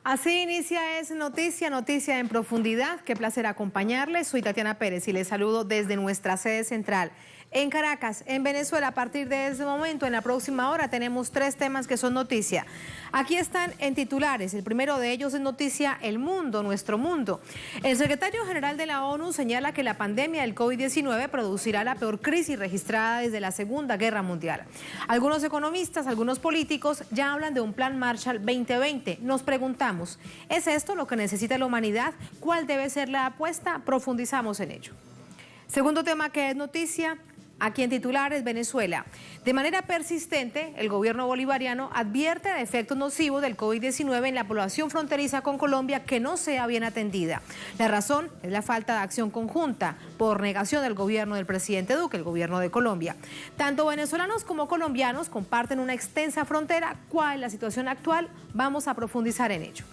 Así inicia Es Noticia, Noticia en Profundidad. Qué placer acompañarles. Soy Tatiana Pérez y les saludo desde nuestra sede central en Caracas, en Venezuela. A partir de ese momento, en la próxima hora, tenemos 3 temas que son noticia. Aquí están en titulares. El primero de ellos es noticia El Mundo, Nuestro Mundo. El secretario general de la ONU señala que la pandemia del COVID-19 producirá la peor crisis registrada desde la Segunda Guerra Mundial. Algunos economistas, algunos políticos ya hablan de un plan Marshall 2020. Nos preguntamos, ¿es esto lo que necesita la humanidad? ¿Cuál debe ser la apuesta? Profundizamos en ello. Segundo tema que es noticia. Aquí en titulares, Venezuela. De manera persistente, el gobierno bolivariano advierte de efectos nocivos del COVID-19 en la población fronteriza con Colombia que no sea bien atendida. La razón es la falta de acción conjunta por negación del gobierno del presidente Duque, el gobierno de Colombia. Tanto venezolanos como colombianos comparten una extensa frontera. ¿Cuál es la situación actual? Vamos a profundizar en ello.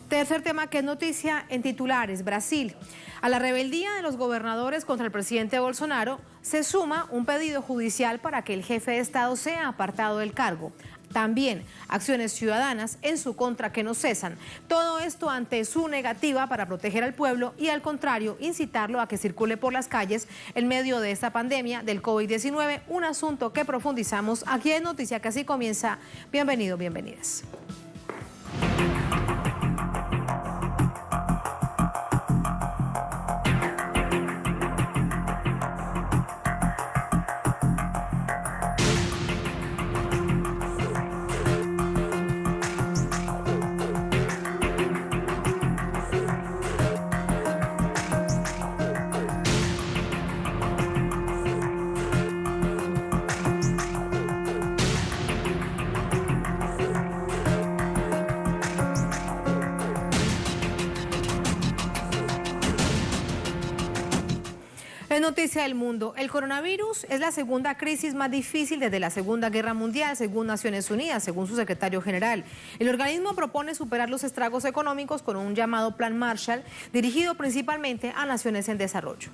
Tercer tema que es noticia en titulares, Brasil. A la rebeldía de los gobernadores contra el presidente Bolsonaro se suma un pedido judicial para que el jefe de Estado sea apartado del cargo. También acciones ciudadanas en su contra que no cesan. Todo esto ante su negativa para proteger al pueblo y, al contrario, incitarlo a que circule por las calles en medio de esta pandemia del COVID-19, un asunto que profundizamos aquí en Noticia, que así comienza. Bienvenidos, bienvenidas. Noticia del mundo. El coronavirus es la segunda crisis más difícil desde la Segunda Guerra Mundial, según Naciones Unidas, según su secretario general. El organismo propone superar los estragos económicos con un llamado Plan Marshall, dirigido principalmente a naciones en desarrollo.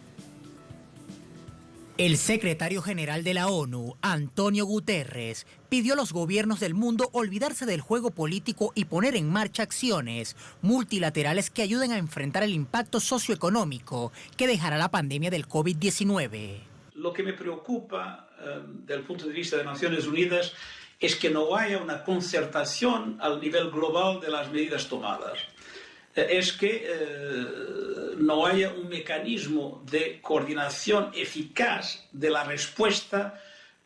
El secretario general de la ONU, Antonio Guterres, pidió a los gobiernos del mundo olvidarse del juego político y poner en marcha acciones multilaterales que ayuden a enfrentar el impacto socioeconómico que dejará la pandemia del COVID-19. Lo que me preocupa desde el punto de vista de Naciones Unidas es que no haya una concertación al nivel global de las medidas tomadas. Es que no haya un mecanismo de coordinación eficaz de la respuesta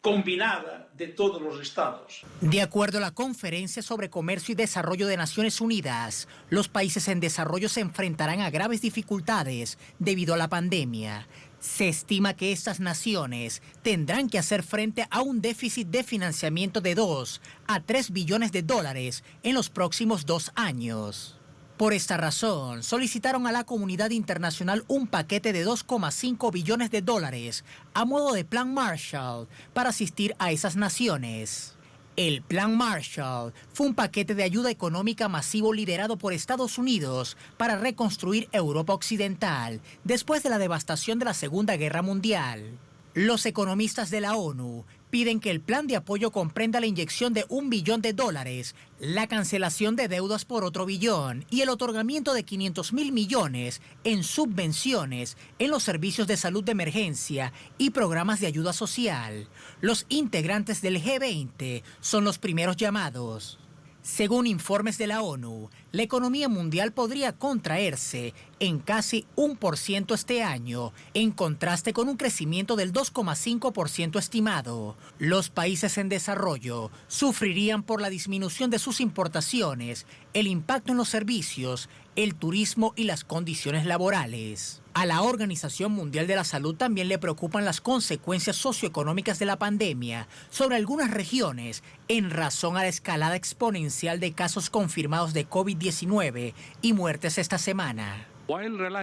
combinada de todos los estados. De acuerdo a la Conferencia sobre Comercio y Desarrollo de Naciones Unidas, los países en desarrollo se enfrentarán a graves dificultades debido a la pandemia. Se estima que estas naciones tendrán que hacer frente a un déficit de financiamiento de 2 a 3 billones de dólares en los próximos 2 años. Por esta razón, solicitaron a la comunidad internacional un paquete de 2,5 billones de dólares a modo de Plan Marshall para asistir a esas naciones. El Plan Marshall fue un paquete de ayuda económica masivo liderado por Estados Unidos para reconstruir Europa Occidental después de la devastación de la Segunda Guerra Mundial. Los economistas de la ONU piden que el plan de apoyo comprenda la inyección de $1 billón, la cancelación de deudas por otro billón y el otorgamiento de 500.000 millones en subvenciones en los servicios de salud de emergencia y programas de ayuda social. Los integrantes del G20 son los primeros llamados. Según informes de la ONU, la economía mundial podría contraerse en casi 1% este año, en contraste con un crecimiento del 2,5% estimado. Los países en desarrollo sufrirían por la disminución de sus importaciones, el impacto en los servicios, el turismo y las condiciones laborales. A la Organización Mundial de la Salud también le preocupan las consecuencias socioeconómicas de la pandemia sobre algunas regiones en razón a la escalada exponencial de casos confirmados de COVID-19 y muertes esta semana.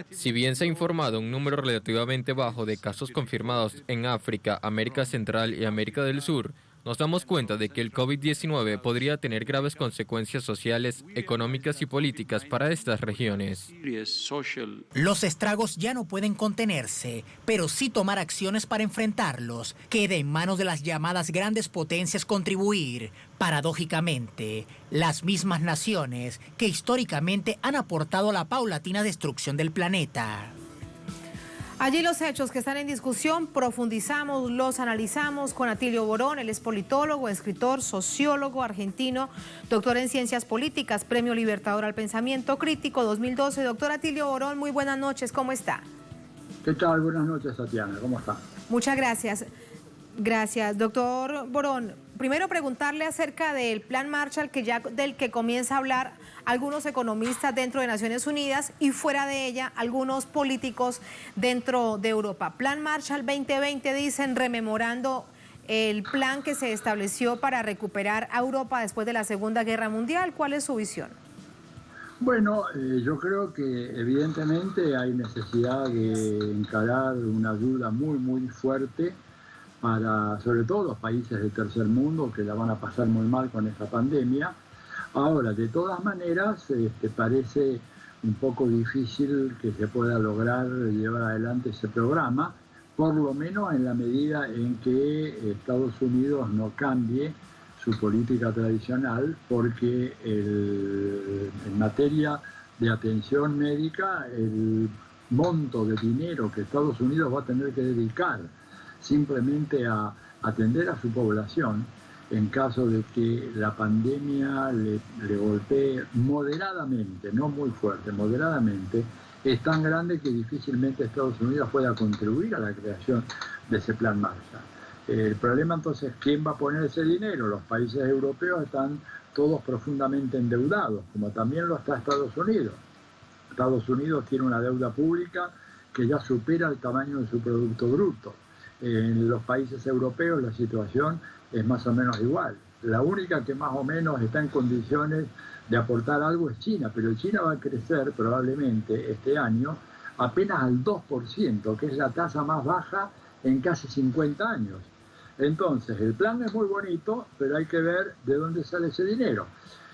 Si bien se ha informado un número relativamente bajo de casos confirmados en África, América Central y América del Sur, nos damos cuenta de que el COVID-19 podría tener graves consecuencias sociales, económicas y políticas para estas regiones. Los estragos ya no pueden contenerse, pero sí tomar acciones para enfrentarlos. Queda en manos de las llamadas grandes potencias contribuir. Paradójicamente, las mismas naciones que históricamente han aportado a la paulatina destrucción del planeta. Allí los hechos que están en discusión, profundizamos, los analizamos con Atilio Borón. Él es politólogo, escritor, sociólogo argentino, doctor en ciencias políticas, premio Libertador al Pensamiento Crítico 2012. Doctor Atilio Borón, muy buenas noches, ¿cómo está? ¿Qué tal? Buenas noches, Tatiana, ¿cómo está? Muchas gracias. Gracias, doctor Borón. Primero preguntarle acerca del Plan Marshall, del que comienza a hablar algunos economistas dentro de Naciones Unidas y fuera de ella algunos políticos dentro de Europa. Plan Marshall 2020, dicen, rememorando el plan que se estableció para recuperar a Europa después de la Segunda Guerra Mundial. ¿Cuál es su visión? Bueno, yo creo que evidentemente hay necesidad de encarar una ayuda muy fuerte para, sobre todo, los países del tercer mundo que la van a pasar muy mal con esta pandemia. Ahora, de todas maneras, parece un poco difícil que se pueda lograr llevar adelante ese programa, por lo menos en la medida en que Estados Unidos no cambie su política tradicional, porque en materia de atención médica, el monto de dinero que Estados Unidos va a tener que dedicar simplemente a atender a su población, en caso de que la pandemia le golpee moderadamente, no muy fuerte, moderadamente, es tan grande que difícilmente Estados Unidos pueda contribuir a la creación de ese plan Marshall. El problema entonces, ¿quién va a poner ese dinero? Los países europeos están todos profundamente endeudados, como también lo está Estados Unidos. Estados Unidos tiene una deuda pública que ya supera el tamaño de su Producto Bruto. En los países europeos la situación es más o menos igual. La única que más o menos está en condiciones de aportar algo es China, pero China va a crecer probablemente este año apenas al 2%, que es la tasa más baja en casi 50 años. Entonces, el plan es muy bonito, pero hay que ver de dónde sale ese dinero.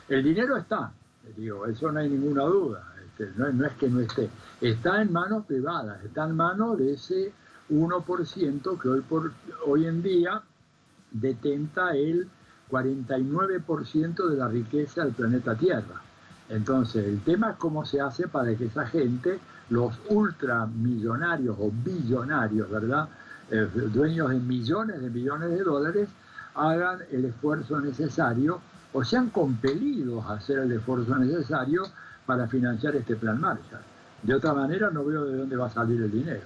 El dinero está, digo, eso no hay ninguna duda, no es que no esté, está en manos privadas, está en manos de ese 1% que hoy en día detenta el 49% de la riqueza del planeta Tierra. Entonces, el tema es cómo se hace para que esa gente, los ultramillonarios o billonarios, ¿verdad?, dueños de millones de dólares, hagan el esfuerzo necesario o sean compelidos a hacer el esfuerzo necesario para financiar este plan Marshall. De otra manera, no veo de dónde va a salir el dinero.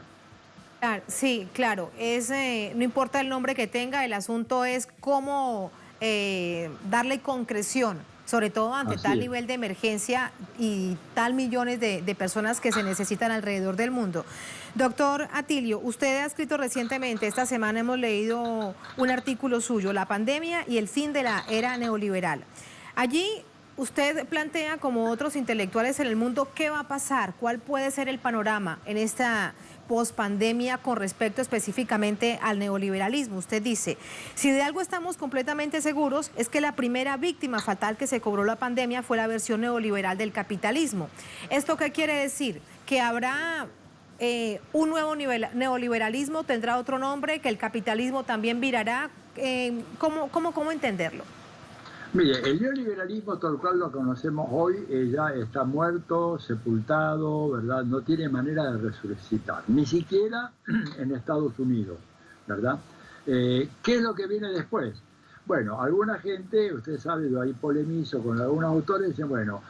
Sí, claro, no importa el nombre que tenga, el asunto es cómo darle concreción, sobre todo ante tal nivel de emergencia y tal millones de personas que se necesitan alrededor del mundo. Doctor Atilio, usted ha escrito recientemente, esta semana hemos leído un artículo suyo, La pandemia y el fin de la era neoliberal. Allí usted plantea, como otros intelectuales en el mundo, ¿qué va a pasar? ¿Cuál puede ser el panorama en esta pospandemia con respecto específicamente al neoliberalismo? Usted dice, si de algo estamos completamente seguros es que la primera víctima fatal que se cobró la pandemia fue la versión neoliberal del capitalismo. ¿Esto qué quiere decir? Que habrá un nuevo neoliberalismo, tendrá otro nombre, que el capitalismo también virará. ¿Cómo entenderlo? Mire, el neoliberalismo tal cual lo conocemos hoy ya está muerto, sepultado, ¿verdad? No tiene manera de resucitar, ni siquiera en Estados Unidos, ¿verdad? ¿Qué es lo que viene después? Bueno, alguna gente, usted sabe, yo ahí polemizo con algunos autores, dicen, bueno,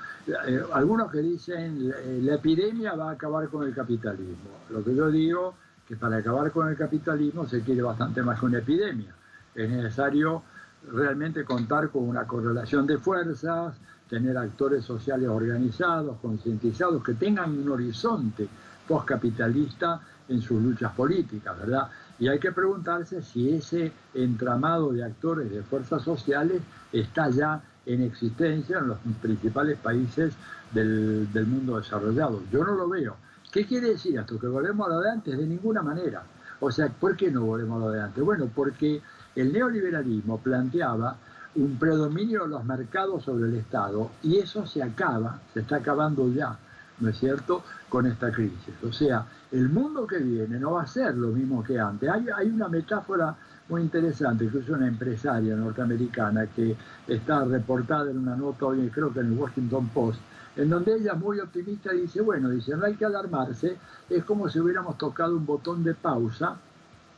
algunos que dicen la epidemia va a acabar con el capitalismo. Lo que yo digo, que para acabar con el capitalismo se quiere bastante más que una epidemia. Es necesario realmente contar con una correlación de fuerzas, tener actores sociales organizados, concientizados, que tengan un horizonte postcapitalista en sus luchas políticas, ¿verdad? Y hay que preguntarse si ese entramado de actores de fuerzas sociales está ya en existencia en los principales países del mundo desarrollado. Yo no lo veo. ¿Qué quiere decir esto? ¿Que volvemos a lo de antes? De ninguna manera. O sea, ¿por qué no volvemos a lo de antes? Bueno, porque el neoliberalismo planteaba un predominio de los mercados sobre el Estado, y eso se está acabando ya, ¿no es cierto?, con esta crisis. O sea, el mundo que viene no va a ser lo mismo que antes. Hay una metáfora muy interesante que usa una empresaria norteamericana que está reportada en una nota hoy, creo que en el Washington Post, en donde ella muy optimista dice, bueno, dice, no hay que alarmarse, es como si hubiéramos tocado un botón de pausa,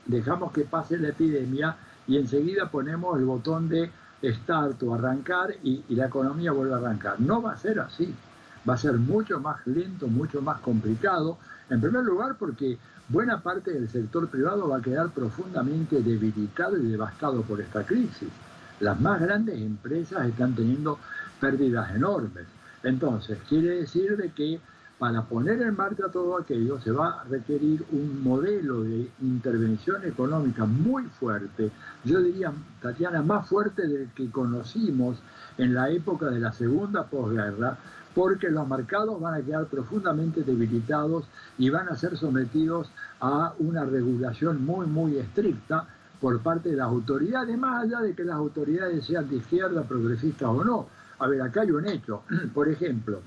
dejamos que pase la epidemia y enseguida ponemos el botón de start o arrancar y la economía vuelve a arrancar. No va a ser así, va a ser mucho más lento, mucho más complicado, en primer lugar porque buena parte del sector privado va a quedar profundamente debilitado y devastado por esta crisis. Las más grandes empresas están teniendo pérdidas enormes. Entonces, quiere decir de que para poner en marcha todo aquello se va a requerir un modelo de intervención económica muy fuerte, yo diría, Tatiana, más fuerte del que conocimos en la época de la segunda posguerra, porque los mercados van a quedar profundamente debilitados y van a ser sometidos a una regulación muy, muy estricta por parte de las autoridades, más allá de que las autoridades sean de izquierda, progresistas o no. A ver, acá hay un hecho. Por ejemplo,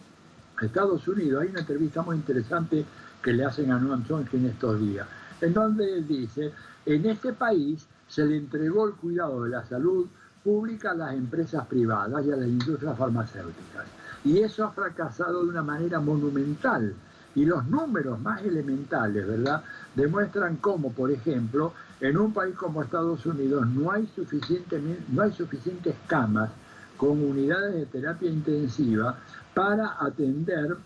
Estados Unidos, hay una entrevista muy interesante que le hacen a Noam Chomsky en estos días, en donde él dice, en este país se le entregó el cuidado de la salud pública a las empresas privadas y a las industrias farmacéuticas. Y eso ha fracasado de una manera monumental. Y los números más elementales, ¿verdad?, demuestran cómo, por ejemplo, en un país como Estados Unidos no hay suficientes camas con unidades de terapia intensiva para atender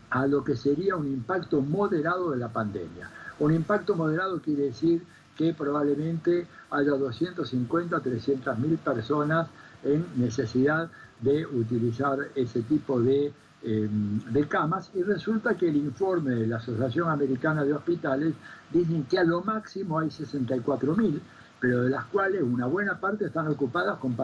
a lo que sería un impacto moderado de la pandemia. Un impacto moderado quiere decir que probablemente haya 250 a 300.000 personas en necesidad de utilizar ese tipo de camas, y resulta que el informe de la Asociación Americana de Hospitales dicen que a lo máximo hay 64.000, pero de las cuales una buena parte están ocupadas con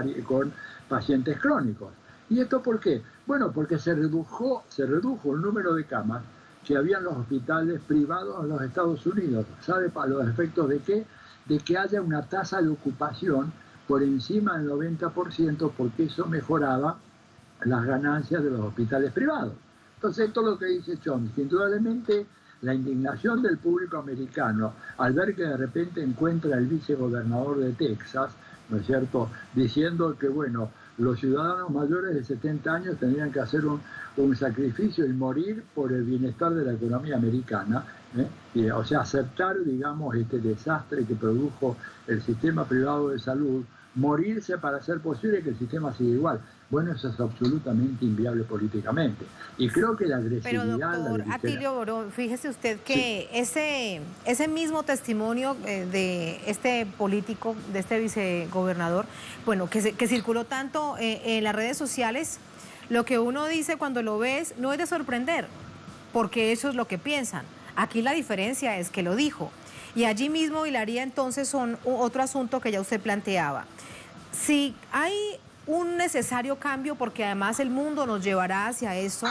pacientes crónicos. ¿Y esto por qué? Bueno, porque se redujo el número de camas que había en los hospitales privados en los Estados Unidos. ¿Sabe para los efectos de qué? De que haya una tasa de ocupación por encima del 90%, porque eso mejoraba las ganancias de los hospitales privados. Entonces, esto es lo que dice Chomsky. Indudablemente, la indignación del público americano al ver que de repente encuentra el vicegobernador de Texas, ¿no es cierto?, diciendo que, bueno, los ciudadanos mayores de 70 años tendrían que hacer un sacrificio y morir por el bienestar de la economía americana, o sea, aceptar, digamos, este desastre que produjo el sistema privado de salud, morirse para hacer posible que el sistema siga igual. Bueno, eso es absolutamente inviable políticamente. Y creo que la agresividad... Pero doctor Atilio Boró, fíjese usted que sí, ese mismo testimonio de este político, de este vicegobernador, bueno, que circuló tanto en las redes sociales, lo que uno dice cuando lo ves no es de sorprender, porque eso es lo que piensan. Aquí la diferencia es que lo dijo. Y allí mismo hilaría entonces otro asunto que ya usted planteaba. Si hay un necesario cambio, porque además el mundo nos llevará hacia eso,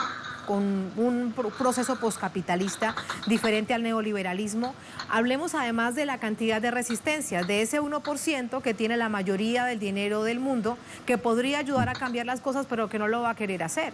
con un proceso postcapitalista diferente al neoliberalismo, hablemos además de la cantidad de resistencias, de ese 1% que tiene la mayoría del dinero del mundo, que podría ayudar a cambiar las cosas, pero que no lo va a querer hacer.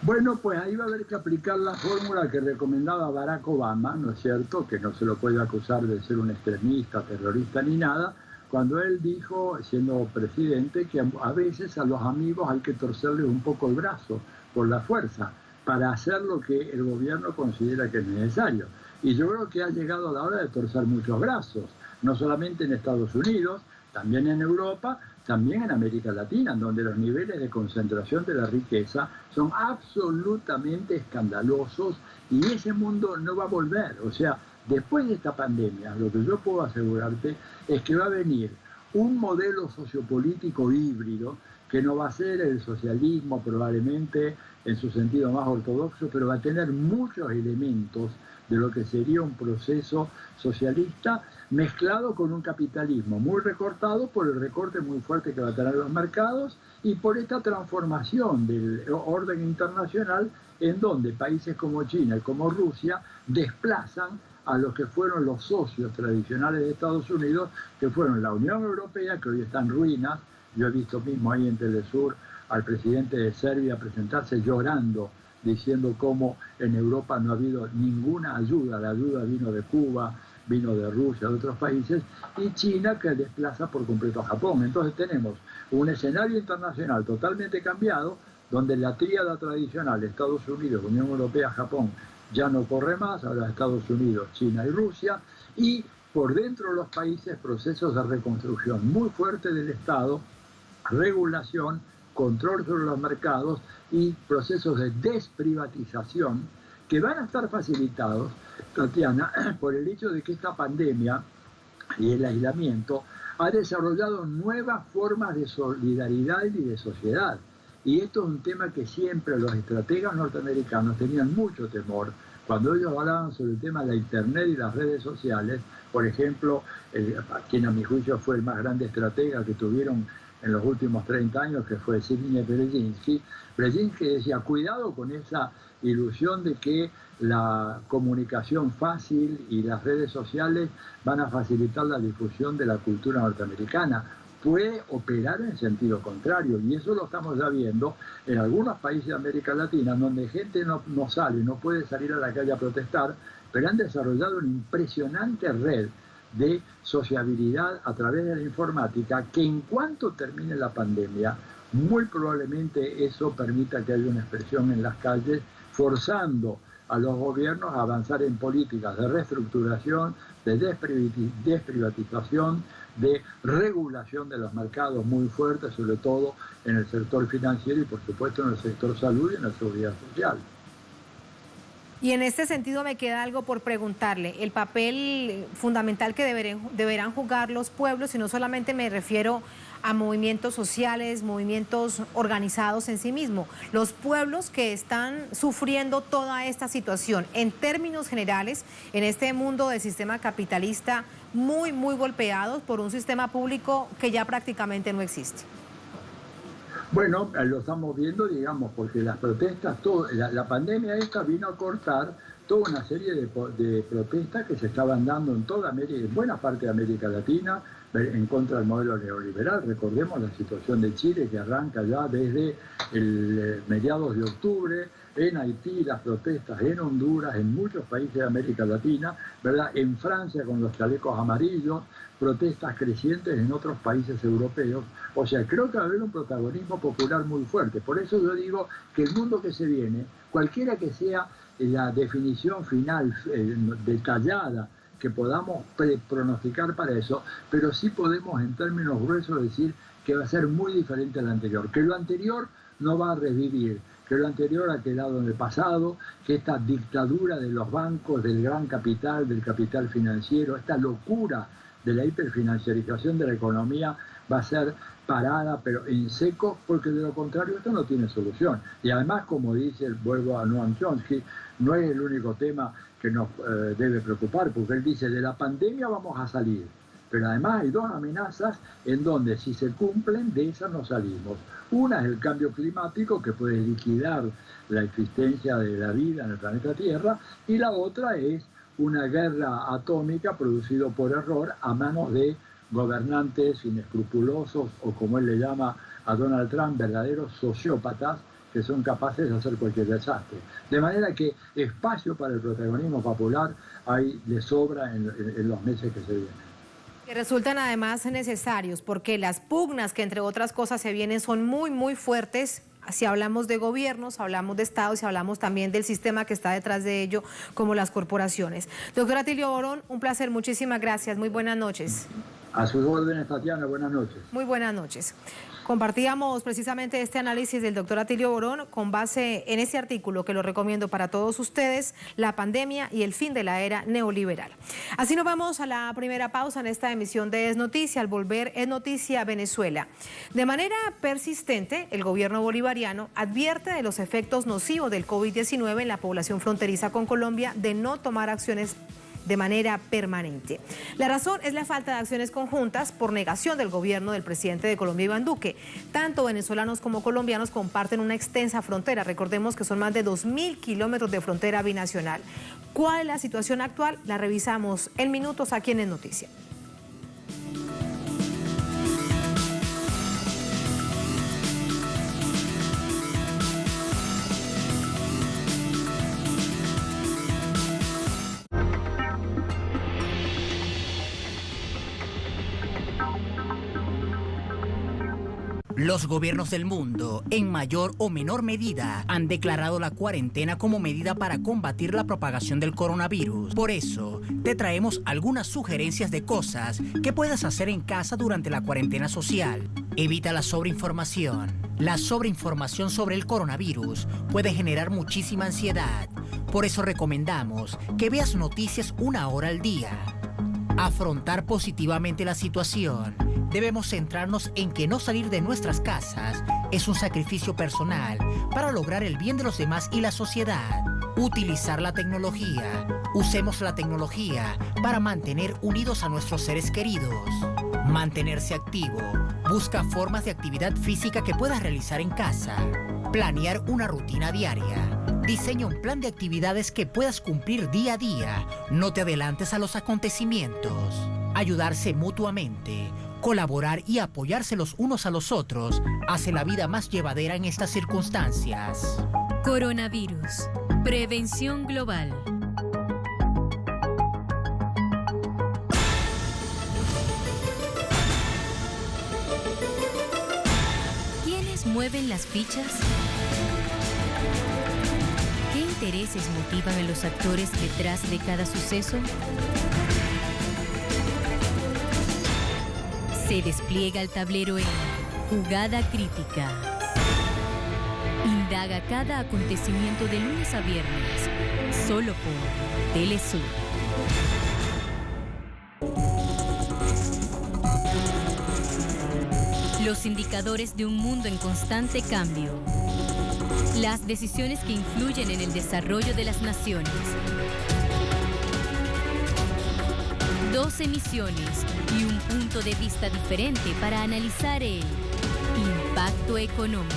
Bueno, pues ahí va a haber que aplicar la fórmula que recomendaba Barack Obama, ¿no es cierto?, que no se lo puede acusar de ser un extremista, terrorista ni nada, cuando él dijo, siendo presidente, que a veces a los amigos hay que torcerles un poco el brazo por la fuerza para hacer lo que el gobierno considera que es necesario. Y yo creo que ha llegado la hora de torcer muchos brazos, no solamente en Estados Unidos, también en Europa, también en América Latina, donde los niveles de concentración de la riqueza son absolutamente escandalosos y ese mundo no va a volver. O sea, después de esta pandemia, lo que yo puedo asegurarte es que va a venir un modelo sociopolítico híbrido que no va a ser el socialismo probablemente en su sentido más ortodoxo, pero va a tener muchos elementos de lo que sería un proceso socialista mezclado con un capitalismo muy recortado por el recorte muy fuerte que va a tener los mercados y por esta transformación del orden internacional en donde países como China y como Rusia desplazan a los que fueron los socios tradicionales de Estados Unidos, que fueron la Unión Europea, que hoy está en ruinas. Yo he visto mismo ahí en Telesur al presidente de Serbia presentarse llorando, diciendo cómo en Europa no ha habido ninguna ayuda. La ayuda vino de Cuba, vino de Rusia, de otros países, y China, que desplaza por completo a Japón. Entonces tenemos un escenario internacional totalmente cambiado, donde la tríada tradicional, Estados Unidos, Unión Europea, Japón, ya no corre más, ahora Estados Unidos, China y Rusia, y por dentro de los países procesos de reconstrucción muy fuertes del Estado, regulación, control sobre los mercados y procesos de desprivatización que van a estar facilitados, Tatiana, por el hecho de que esta pandemia y el aislamiento ha desarrollado nuevas formas de solidaridad y de sociedad. Y esto es un tema que siempre los estrategas norteamericanos tenían mucho temor. Cuando ellos hablaban sobre el tema de la Internet y las redes sociales, por ejemplo, quien a mi juicio fue el más grande estratega que tuvieron en los últimos 30 años, que fue Zbigniew Brzezinski, Brzezinski decía, cuidado con esa ilusión de que la comunicación fácil y las redes sociales van a facilitar la difusión de la cultura norteamericana. Puede operar en sentido contrario, y eso lo estamos ya viendo en algunos países de América Latina, donde gente no sale, no puede salir a la calle a protestar, pero han desarrollado una impresionante red de sociabilidad a través de la informática, que en cuanto termine la pandemia, muy probablemente eso permita que haya una expresión en las calles, forzando a los gobiernos a avanzar en políticas de reestructuración, de desprivatización, de regulación de los mercados muy fuertes, sobre todo en el sector financiero y por supuesto en el sector salud y en la seguridad social. Y en este sentido me queda algo por preguntarle, el papel fundamental que deberán jugar los pueblos, y no solamente me refiero a movimientos sociales, movimientos organizados en sí mismos, los pueblos que están sufriendo toda esta situación, en términos generales, en este mundo del sistema capitalista, muy golpeados por un sistema público que ya prácticamente no existe. Bueno, lo estamos viendo, digamos, porque las protestas, la pandemia esta vino a cortar toda una serie de protestas que se estaban dando en toda América, en buena parte de América Latina, en contra del modelo neoliberal. Recordemos la situación de Chile, que arranca ya desde mediados de octubre, en Haití las protestas, en Honduras, en muchos países de América Latina, ¿verdad? En Francia con los chalecos amarillos, protestas crecientes en otros países europeos. O sea, creo que va a haber un protagonismo popular muy fuerte. Por eso yo digo que el mundo que se viene, cualquiera que sea la definición final detallada que podamos pronosticar para eso, pero sí podemos en términos gruesos decir que va a ser muy diferente al anterior, que lo anterior no va a revivir, que lo anterior ha quedado en el pasado, que esta dictadura de los bancos, del gran capital, del capital financiero, esta locura de la hiperfinanciarización de la economía va a ser parada, pero en seco, porque de lo contrario esto no tiene solución. Y además, como dice, vuelvo a Noam Chomsky, no es el único tema que nos debe preocupar, porque él dice, de la pandemia vamos a salir, pero además hay dos amenazas en donde si se cumplen, de esas no salimos. Una es el cambio climático, que puede liquidar la existencia de la vida en el planeta Tierra, y la otra es una guerra atómica producida por error a manos de gobernantes inescrupulosos, o como él le llama a Donald Trump, verdaderos sociópatas, que son capaces de hacer cualquier desastre. De manera que espacio para el protagonismo popular hay de sobra en los meses que se vienen. Que resultan además necesarios, porque las pugnas que entre otras cosas se vienen son muy fuertes. Si hablamos de gobiernos, hablamos de estados y hablamos también del sistema que está detrás de ello, como las corporaciones. Doctor Atilio Borón, un placer, muchísimas gracias, muy buenas noches. A sus órdenes, Tatiana, buenas noches. Muy buenas noches. Compartíamos precisamente este análisis del doctor Atilio Borón con base en ese artículo que lo recomiendo para todos ustedes, La pandemia y el fin de la era neoliberal. Así nos vamos a la primera pausa en esta emisión de Es Noticia. Al volver, Es Noticia Venezuela. De manera persistente, el gobierno bolivariano advierte de los efectos nocivos del COVID-19 en la población fronteriza con Colombia, de no tomar acciones de manera permanente. La razón es la falta de acciones conjuntas por negación del gobierno del presidente de Colombia, Iván Duque. Tanto venezolanos como colombianos comparten una extensa frontera. Recordemos que son más de 2.000 kilómetros de frontera binacional. ¿Cuál es la situación actual? La revisamos en minutos aquí en Es Noticia. Los gobiernos del mundo, en mayor o menor medida, han declarado la cuarentena como medida para combatir la propagación del coronavirus. Por eso, te traemos algunas sugerencias de cosas que puedas hacer en casa durante la cuarentena social. Evita la sobreinformación. La sobreinformación sobre el coronavirus puede generar muchísima ansiedad. Por eso recomendamos que veas noticias 1 hora al día. Afrontar positivamente la situación. Debemos centrarnos en que no salir de nuestras casas es un sacrificio personal para lograr el bien de los demás y la sociedad. Utilizar la tecnología. Usemos la tecnología para mantener unidos a nuestros seres queridos. Mantenerse activo. Busca formas de actividad física que puedas realizar en casa. Planear una rutina diaria. Diseña un plan de actividades que puedas cumplir día a día. No te adelantes a los acontecimientos. Ayudarse mutuamente. Colaborar y apoyarse los unos a los otros hace la vida más llevadera en estas circunstancias. Coronavirus. Prevención global. ¿Quiénes mueven las fichas? ¿Qué intereses motivan a los actores detrás de cada suceso? Se despliega el tablero en Jugada Crítica. Indaga cada acontecimiento de lunes a viernes, solo por Telesur. Los indicadores de un mundo en constante cambio. Las decisiones que influyen en el desarrollo de las naciones. 2 emisiones y un punto de vista diferente para analizar el impacto económico.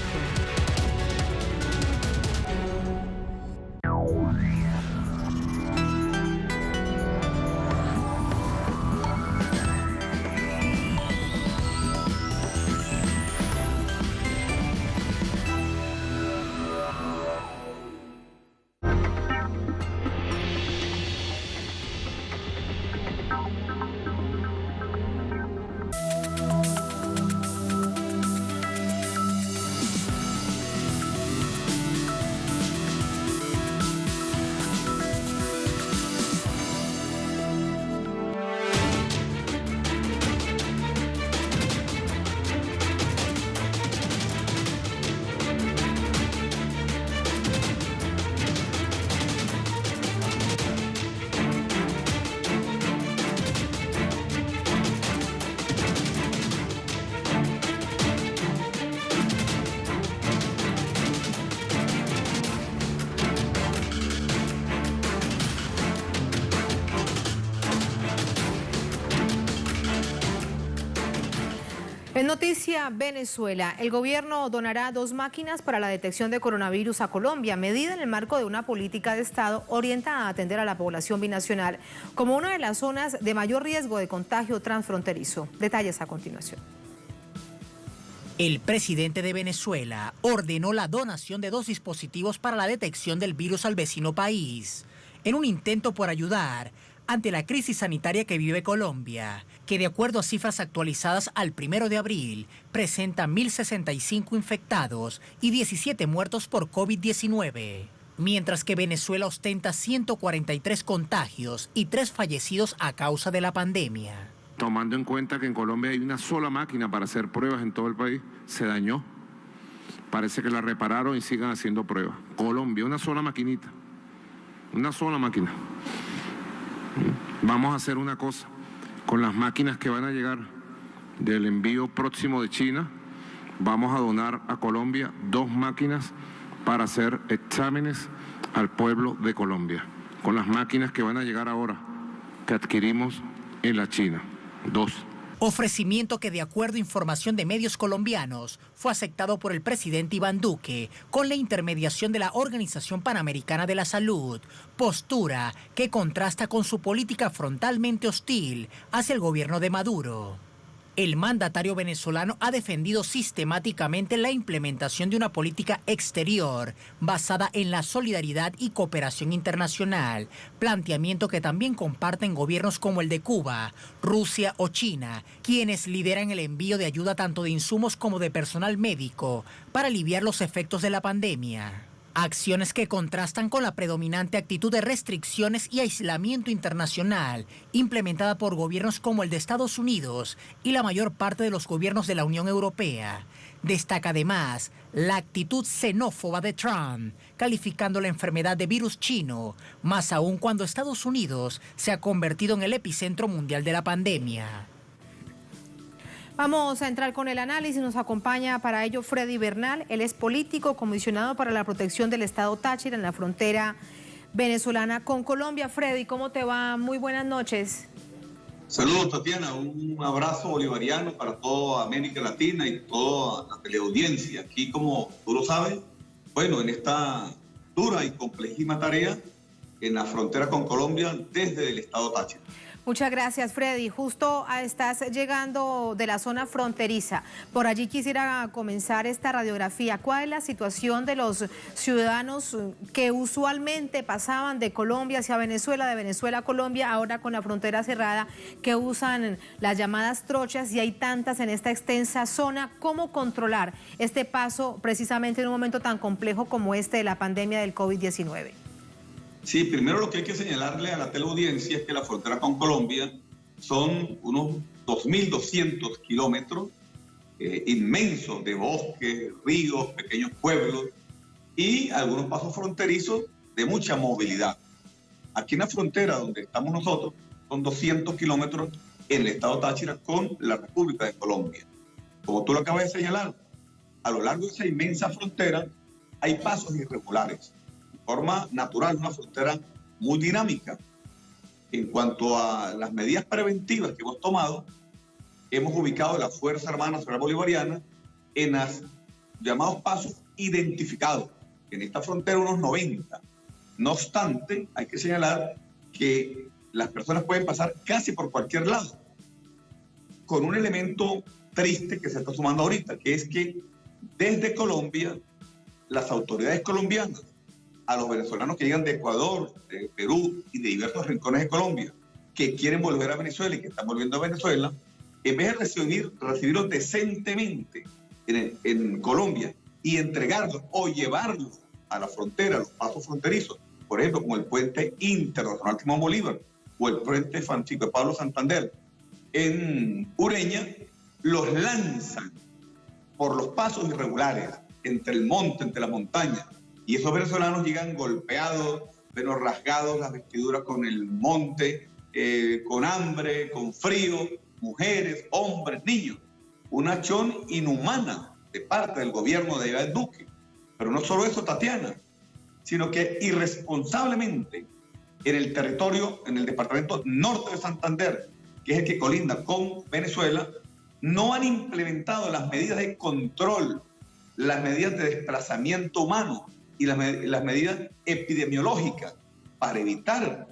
En Noticia Venezuela, el gobierno donará 2 máquinas para la detección de coronavirus a Colombia, medida en el marco de una política de Estado orientada a atender a la población binacional como una de las zonas de mayor riesgo de contagio transfronterizo. Detalles a continuación. El presidente de Venezuela ordenó la donación de 2 dispositivos para la detección del virus al vecino país, en un intento por ayudar ante la crisis sanitaria que vive Colombia, que de acuerdo a cifras actualizadas al 1 de abril, presenta 1.065 infectados y 17 muertos por COVID-19, mientras que Venezuela ostenta 143 contagios y 3 fallecidos a causa de la pandemia. Tomando en cuenta que en Colombia hay una sola máquina para hacer pruebas en todo el país, se dañó. Parece que la repararon y sigan haciendo pruebas. Colombia, una sola maquinita, una sola máquina. Vamos a hacer una cosa, con las máquinas que van a llegar del envío próximo de China, vamos a donar a Colombia 2 máquinas para hacer exámenes al pueblo de Colombia. Con las máquinas que van a llegar ahora que adquirimos en la China. 2. Ofrecimiento que, de acuerdo a información de medios colombianos, fue aceptado por el presidente Iván Duque con la intermediación de la Organización Panamericana de la Salud, postura que contrasta con su política frontalmente hostil hacia el gobierno de Maduro. El mandatario venezolano ha defendido sistemáticamente la implementación de una política exterior basada en la solidaridad y cooperación internacional, planteamiento que también comparten gobiernos como el de Cuba, Rusia o China, quienes lideran el envío de ayuda tanto de insumos como de personal médico para aliviar los efectos de la pandemia. Acciones que contrastan con la predominante actitud de restricciones y aislamiento internacional implementada por gobiernos como el de Estados Unidos y la mayor parte de los gobiernos de la Unión Europea. Destaca además la actitud xenófoba de Trump, calificando la enfermedad de virus chino, más aún cuando Estados Unidos se ha convertido en el epicentro mundial de la pandemia. Vamos a entrar con el análisis, nos acompaña para ello Freddy Bernal, él es político, comisionado para la protección del Estado Táchira en la frontera venezolana con Colombia. Freddy, ¿cómo te va? Muy buenas noches. Saludos, Tatiana, un abrazo bolivariano para toda América Latina y toda la teleaudiencia. Aquí, como tú lo sabes, bueno, en esta dura y complejísima tarea en la frontera con Colombia desde el Estado Táchira. Muchas gracias, Freddy. Justo estás llegando de la zona fronteriza. Por allí quisiera comenzar esta radiografía. ¿Cuál es la situación de los ciudadanos que usualmente pasaban de Colombia hacia Venezuela, de Venezuela a Colombia, ahora con la frontera cerrada, que usan las llamadas trochas y hay tantas en esta extensa zona? ¿Cómo controlar este paso precisamente en un momento tan complejo como este de la pandemia del COVID-19? Sí, primero lo que hay que señalarle a la teleaudiencia es que la frontera con Colombia son unos 2.200 kilómetros inmensos de bosques, ríos, pequeños pueblos y algunos pasos fronterizos de mucha movilidad. Aquí en la frontera donde estamos nosotros son 200 kilómetros en el estado Táchira con la República de Colombia. Como tú lo acabas de señalar, a lo largo de esa inmensa frontera hay pasos irregulares. Forma natural, una frontera muy dinámica. En cuanto a las medidas preventivas que hemos tomado, hemos ubicado la Fuerza Armada Nacional Bolivariana en los llamados pasos identificados. En esta frontera unos 90. No obstante, hay que señalar que las personas pueden pasar casi por cualquier lado, con un elemento triste que se está sumando ahorita, que es que desde Colombia, las autoridades colombianas, a los venezolanos que llegan de Ecuador, de Perú y de diversos rincones de Colombia, que quieren volver a Venezuela y que están volviendo a Venezuela, en vez de recibirlos decentemente en Colombia y entregarlos o llevarlos a la frontera, a los pasos fronterizos, por ejemplo, como el puente internacional Simón Bolívar o el puente Francisco de Pablo Santander en Ureña, los lanzan por los pasos irregulares, entre el monte, entre la montaña. Y esos venezolanos llegan golpeados, menos rasgados las vestiduras con el monte, con hambre, con frío, mujeres, hombres, niños. Una acción inhumana de parte del gobierno de Iván Duque. Pero no solo eso, Tatiana, sino que irresponsablemente en el territorio, en el departamento norte de Santander, que es el que colinda con Venezuela, no han implementado las medidas de control, las medidas de desplazamiento humano y las medidas epidemiológicas para evitar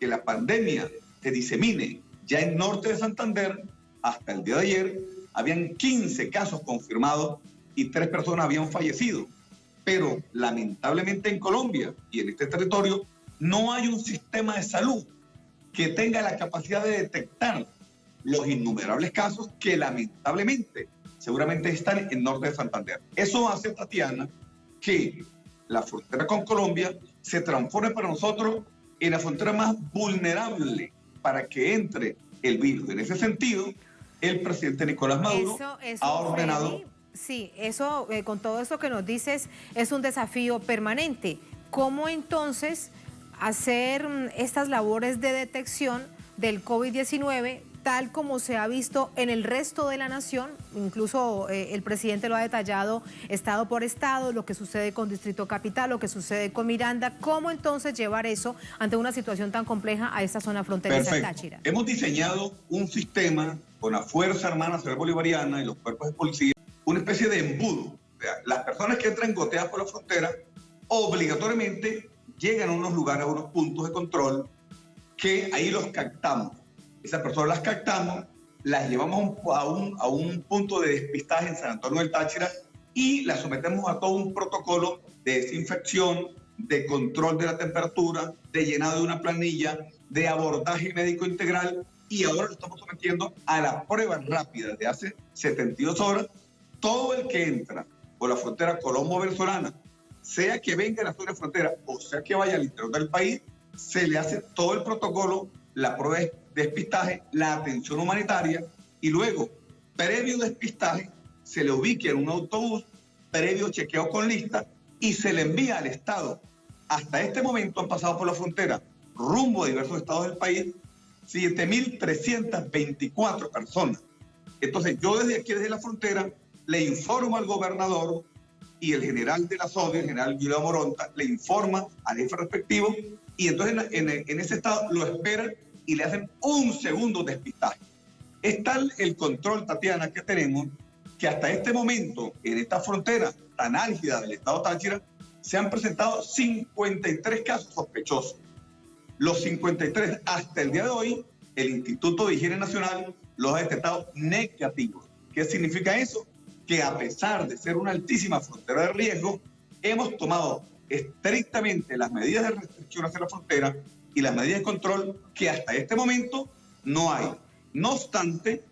que la pandemia se disemine. Ya en norte de Santander, hasta el día de ayer, habían 15 casos confirmados y 3 personas habían fallecido. Pero lamentablemente en Colombia y en este territorio no hay un sistema de salud que tenga la capacidad de detectar los innumerables casos que lamentablemente seguramente están en norte de Santander. Eso hace, Tatiana, que la frontera con Colombia se transforme para nosotros en la frontera más vulnerable para que entre el virus. En ese sentido, el presidente Nicolás Maduro ha ordenado... Freddy, sí, eso, con todo esto que nos dices, es un desafío permanente. ¿Cómo entonces hacer estas labores de detección del COVID-19 tal como se ha visto en el resto de la nación, incluso el presidente lo ha detallado estado por estado, lo que sucede con Distrito Capital, lo que sucede con Miranda. ¿Cómo entonces llevar eso ante una situación tan compleja a esta zona fronteriza de Táchira? Hemos diseñado un sistema con la Fuerza Armada Nacional Bolivariana y los cuerpos de policía, una especie de embudo. O sea, las personas que entran goteadas por la frontera obligatoriamente llegan a unos lugares, a unos puntos de control, que ahí los captamos. Esas personas las captamos, las llevamos a un punto de despistaje en San Antonio del Táchira y las sometemos a todo un protocolo de desinfección, de control de la temperatura, de llenado de una planilla, de abordaje médico integral, y ahora lo estamos sometiendo a la prueba rápida de hace 72 horas. Todo el que entra por la frontera colombo-venezolana, sea que venga a la zona de frontera o sea que vaya al interior del país, se le hace todo el protocolo, la prueba de despistaje, la atención humanitaria, y luego, previo despistaje, se le ubica en un autobús, previo chequeo con lista, y se le envía al Estado. Hasta este momento han pasado por la frontera, rumbo a diversos estados del país, 7.324 personas. Entonces, yo desde aquí, desde la frontera, le informo al gobernador y el general de la SODI, el general Guillermo Moronta, le informa al jefe respectivo, y entonces en ese estado lo esperan y le hacen un segundo despistaje. Es tal el control, Tatiana, que tenemos, que hasta este momento, en esta frontera tan álgida del estado Táchira, se han presentado 53 casos sospechosos. Los 53, hasta el día de hoy, el Instituto de Higiene Nacional los ha detectado negativos. ¿Qué significa eso? Que a pesar de ser una altísima frontera de riesgo, hemos tomado estrictamente las medidas de restricción hacia la frontera y las medidas de control que hasta este momento no hay. No obstante,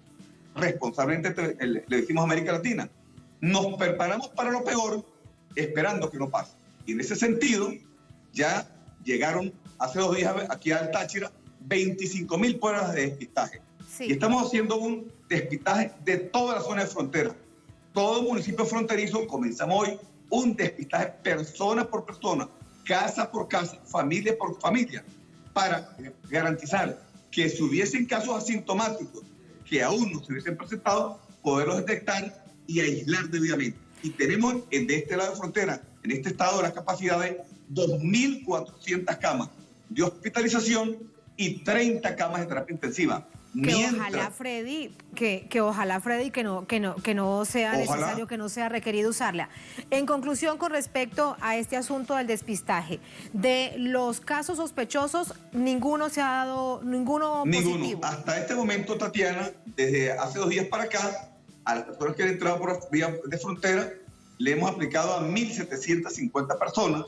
responsablemente le decimos a América Latina, nos preparamos para lo peor esperando que no pase. Y en ese sentido, ya llegaron hace 2 días aquí al Táchira 25.000 pruebas de despistaje. Sí. Y estamos haciendo un despistaje de toda la zona de frontera. Todo municipio fronterizo, comenzamos hoy un despistaje persona por persona, casa por casa, familia por familia, para garantizar que si hubiesen casos asintomáticos que aún no se hubiesen presentado, poderlos detectar y aislar debidamente. Y tenemos de este lado de frontera, en este estado, la capacidad de 2.400 camas de hospitalización y 30 camas de terapia intensiva. Ojalá, Freddy, que no sea necesario, que no sea requerido usarla. En conclusión, con respecto a este asunto del despistaje, de los casos sospechosos, ninguno se ha dado, ninguno positivo. Hasta este momento, Tatiana, desde hace 2 días para acá, a las personas que han entrado por vía de frontera, le hemos aplicado a 1.750 personas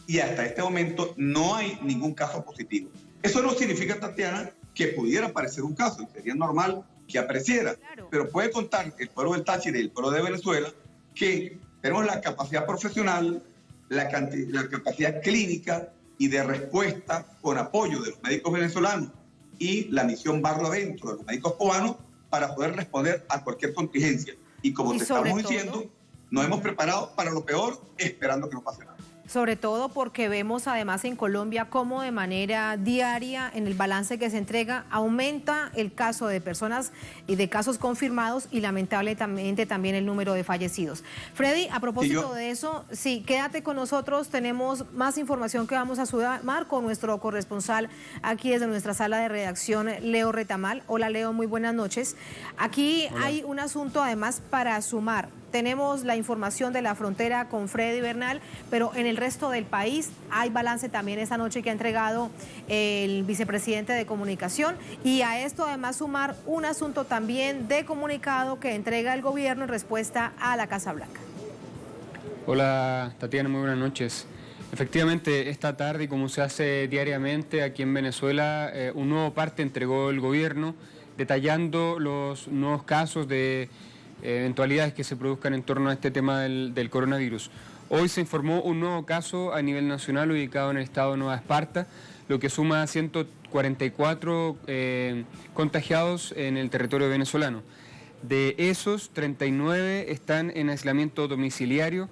y hasta este momento no hay ningún caso positivo. Eso no significa, Tatiana, que pudiera aparecer un caso, sería normal que apareciera, claro. Pero puede contar el pueblo del Táchira y el pueblo de Venezuela que tenemos la capacidad profesional, la capacidad clínica y de respuesta con apoyo de los médicos venezolanos y la misión Barro Adentro de los médicos cubanos para poder responder a cualquier contingencia. Y como te estamos diciendo, nos hemos preparado para lo peor, esperando que no pase nada. Sobre todo porque vemos además en Colombia cómo de manera diaria en el balance que se entrega aumenta el caso de personas y de casos confirmados y lamentablemente también el número de fallecidos. Freddy, a propósito de eso, sí, quédate con nosotros, tenemos más información que vamos a sumar con nuestro corresponsal aquí desde nuestra sala de redacción, Leo Retamal. Hola Leo, muy buenas noches. Aquí hay un asunto además para sumar. Tenemos la información de la frontera con Freddy Bernal, pero en el resto del país hay balance también esta noche que ha entregado el vicepresidente de Comunicación, y a esto además sumar un asunto también de comunicado que entrega el gobierno en respuesta a la Casa Blanca. Hola Tatiana, muy buenas noches. Efectivamente, esta tarde, y como se hace diariamente aquí en Venezuela, un nuevo parte entregó el gobierno detallando los nuevos casos de eventualidades que se produzcan en torno a este tema del coronavirus. Hoy se informó un nuevo caso a nivel nacional ubicado en el estado de Nueva Esparta, lo que suma 144 contagiados en el territorio venezolano. De esos, 39 están en aislamiento domiciliario,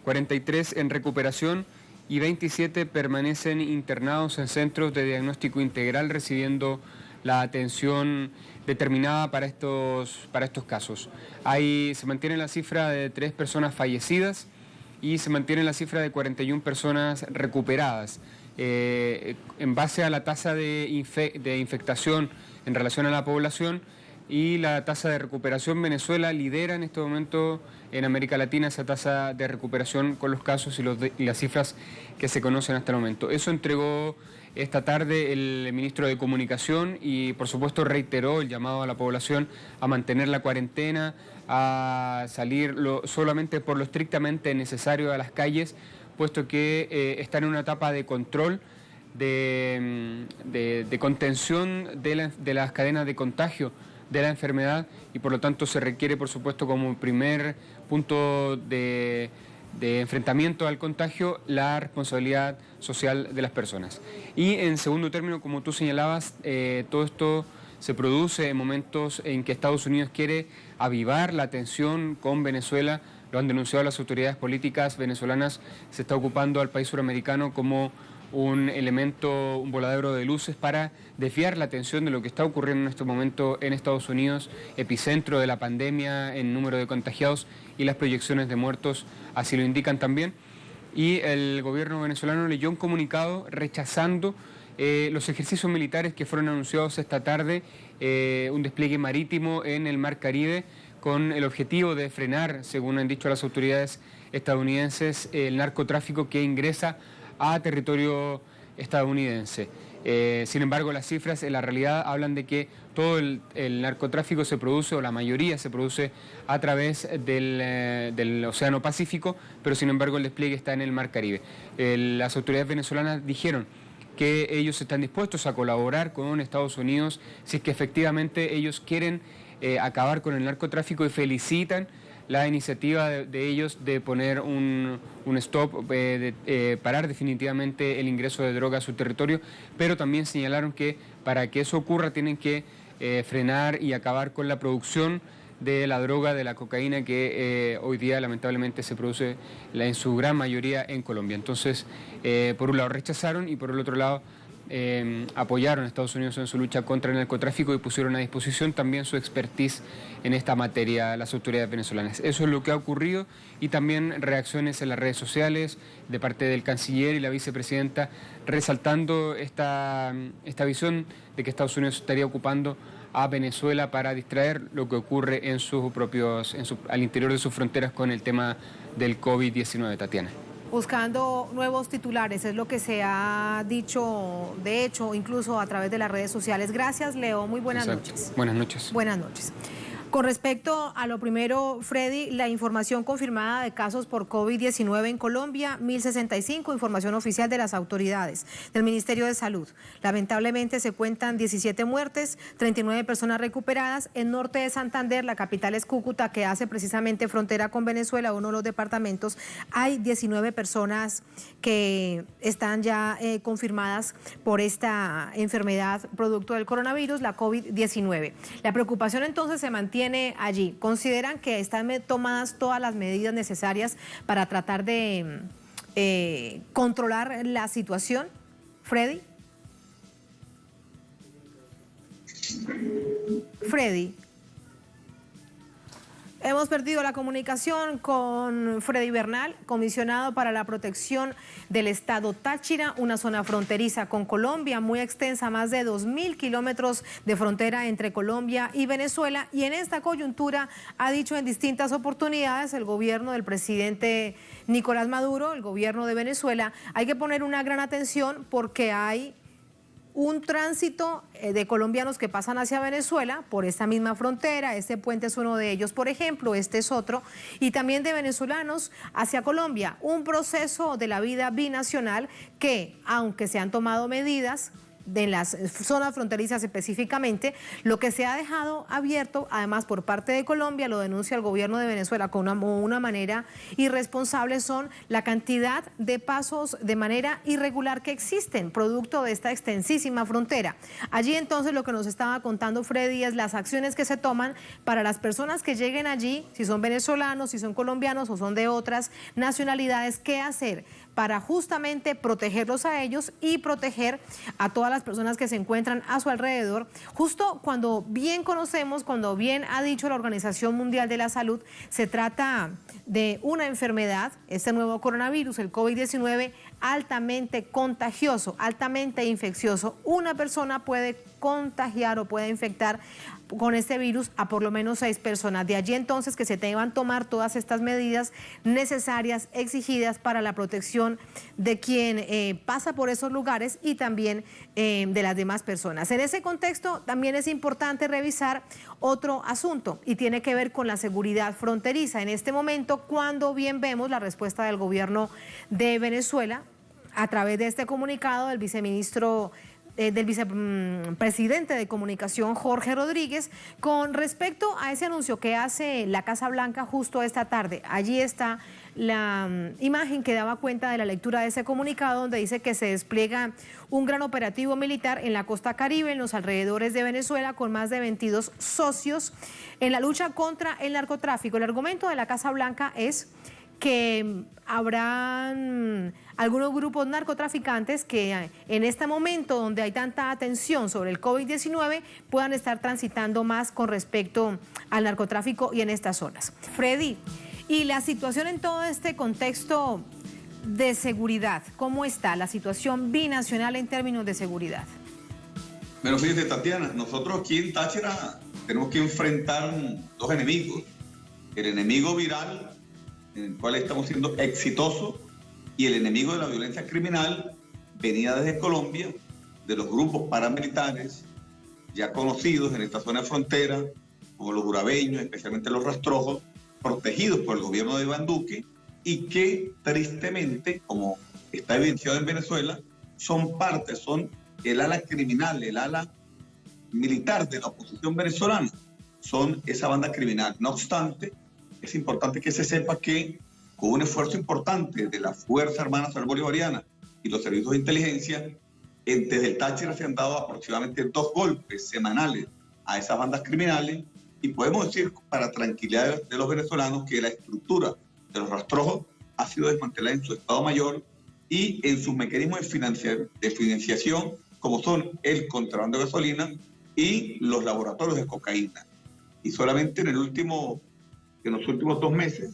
43 en recuperación y 27 permanecen internados en centros de diagnóstico integral recibiendo la atención determinada para estos casos. Se mantiene la cifra de 3 personas fallecidas y se mantiene la cifra de 41 personas recuperadas. En base a la tasa de infectación en relación a la población y la tasa de recuperación, Venezuela lidera en este momento en América Latina esa tasa de recuperación con los casos y las cifras que se conocen hasta el momento. Eso entregó esta tarde el ministro de Comunicación y por supuesto reiteró el llamado a la población a mantener la cuarentena, a salir solamente por lo estrictamente necesario a las calles, puesto que está en una etapa de control, de contención de las cadenas de contagio de la enfermedad y por lo tanto se requiere, por supuesto, como primer punto de enfrentamiento al contagio, la responsabilidad social de las personas. Y en segundo término, como tú señalabas, todo esto se produce en momentos en que Estados Unidos quiere avivar la tensión con Venezuela. Lo han denunciado las autoridades políticas venezolanas. Se está ocupando al país suramericano como un elemento, un voladero de luces para desviar la atención de lo que está ocurriendo en este momento en Estados Unidos, epicentro de la pandemia en número de contagiados, y las proyecciones de muertos así lo indican también. Y el gobierno venezolano leyó un comunicado rechazando los ejercicios militares que fueron anunciados esta tarde, un despliegue marítimo en el Mar Caribe con el objetivo de frenar, según han dicho las autoridades estadounidenses, el narcotráfico que ingresa a territorio estadounidense. Sin embargo, las cifras en la realidad hablan de que todo el narcotráfico se produce, o la mayoría se produce, a través del Océano Pacífico, pero sin embargo el despliegue está en el Mar Caribe. Las autoridades venezolanas dijeron que ellos están dispuestos a colaborar con Estados Unidos si es que efectivamente ellos quieren acabar con el narcotráfico, y felicitan la iniciativa de ellos de poner un stop, parar definitivamente el ingreso de droga a su territorio, pero también señalaron que para que eso ocurra tienen que frenar y acabar con la producción de la droga, de la cocaína, que hoy día lamentablemente se produce en su gran mayoría en Colombia. Entonces, por un lado rechazaron y por el otro lado apoyaron a Estados Unidos en su lucha contra el narcotráfico y pusieron a disposición también su expertise en esta materia las autoridades venezolanas. Eso es lo que ha ocurrido, y también reacciones en las redes sociales de parte del canciller y la vicepresidenta resaltando esta visión de que Estados Unidos estaría ocupando a Venezuela para distraer lo que ocurre al interior de sus fronteras con el tema del COVID-19, Tatiana. Buscando nuevos titulares, es lo que se ha dicho, de hecho, incluso a través de las redes sociales. Gracias, Leo. Muy buenas noches. Buenas noches. Buenas noches. Con respecto a lo primero, Freddy, la información confirmada de casos por COVID-19 en Colombia, 1.065, información oficial de las autoridades del Ministerio de Salud. Lamentablemente se cuentan 17 muertes, 39 personas recuperadas. En norte de Santander, la capital es Cúcuta, que hace precisamente frontera con Venezuela, uno de los departamentos, hay 19 personas que están ya confirmadas por esta enfermedad producto del coronavirus, la COVID-19. La preocupación entonces se mantiene allí. ¿Consideran que están tomadas todas las medidas necesarias para tratar de controlar la situación? Freddy. Freddy. Hemos perdido la comunicación con Freddy Bernal, comisionado para la protección del estado Táchira, una zona fronteriza con Colombia muy extensa, más de 2.000 kilómetros de frontera entre Colombia y Venezuela. Y en esta coyuntura ha dicho en distintas oportunidades el gobierno del presidente Nicolás Maduro, el gobierno de Venezuela, hay que poner una gran atención porque hay un tránsito de colombianos que pasan hacia Venezuela por esta misma frontera. Este puente es uno de ellos, por ejemplo, este es otro, y también de venezolanos hacia Colombia. Un proceso de la vida binacional que, aunque se han tomado medidas de las zonas fronterizas específicamente, lo que se ha dejado abierto, además por parte de Colombia, lo denuncia el gobierno de Venezuela con una manera irresponsable, son la cantidad de pasos de manera irregular que existen, producto de esta extensísima frontera. Allí entonces lo que nos estaba contando Freddy es las acciones que se toman para las personas que lleguen allí, si son venezolanos, si son colombianos o son de otras nacionalidades, qué hacer para justamente protegerlos a ellos y proteger a todas las personas que se encuentran a su alrededor, justo cuando bien conocemos, cuando bien ha dicho la Organización Mundial de la Salud, se trata de una enfermedad, este nuevo coronavirus, el COVID-19, altamente contagioso, altamente infeccioso. Una persona puede contagiar o puede infectar con este virus a por lo menos 6 personas. De allí entonces que se deban tomar todas estas medidas necesarias, exigidas para la protección de quien pasa por esos lugares y también de las demás personas. En ese contexto también es importante revisar otro asunto y tiene que ver con la seguridad fronteriza. En este momento, cuando bien vemos la respuesta del gobierno de Venezuela a través de este comunicado del vicepresidente de Comunicación, Jorge Rodríguez, con respecto a ese anuncio que hace la Casa Blanca justo esta tarde. Allí está la imagen que daba cuenta de la lectura de ese comunicado, donde dice que se despliega un gran operativo militar en la costa caribe, en los alrededores de Venezuela, con más de 22 socios en la lucha contra el narcotráfico. El argumento de la Casa Blanca es que habrán algunos grupos narcotraficantes que en este momento donde hay tanta atención sobre el COVID-19 puedan estar transitando más con respecto al narcotráfico y en estas zonas. Freddy, y la situación en todo este contexto de seguridad, ¿cómo está la situación binacional en términos de seguridad? Bueno, fíjate, Tatiana, nosotros aquí en Táchira tenemos que enfrentar 2 enemigos. El enemigo viral, en el cual estamos siendo exitosos, y el enemigo de la violencia criminal venida desde Colombia, de los grupos paramilitares ya conocidos en esta zona de frontera, como los urabeños, especialmente los rastrojos, protegidos por el gobierno de Iván Duque, y que tristemente, como está evidenciado en Venezuela, son el ala criminal, el ala militar de la oposición venezolana, son esa banda criminal. No obstante, es importante que se sepa que con un esfuerzo importante de la Fuerza Armada Nacional Bolivariana y los servicios de inteligencia, desde el Táchira se han dado aproximadamente 2 golpes semanales a esas bandas criminales, y podemos decir, para tranquilidad de los venezolanos, que la estructura de los rastrojos ha sido desmantelada en su Estado Mayor y en sus mecanismos de financiación, como son el contrabando de gasolina y los laboratorios de cocaína. Y solamente en los últimos 2 meses,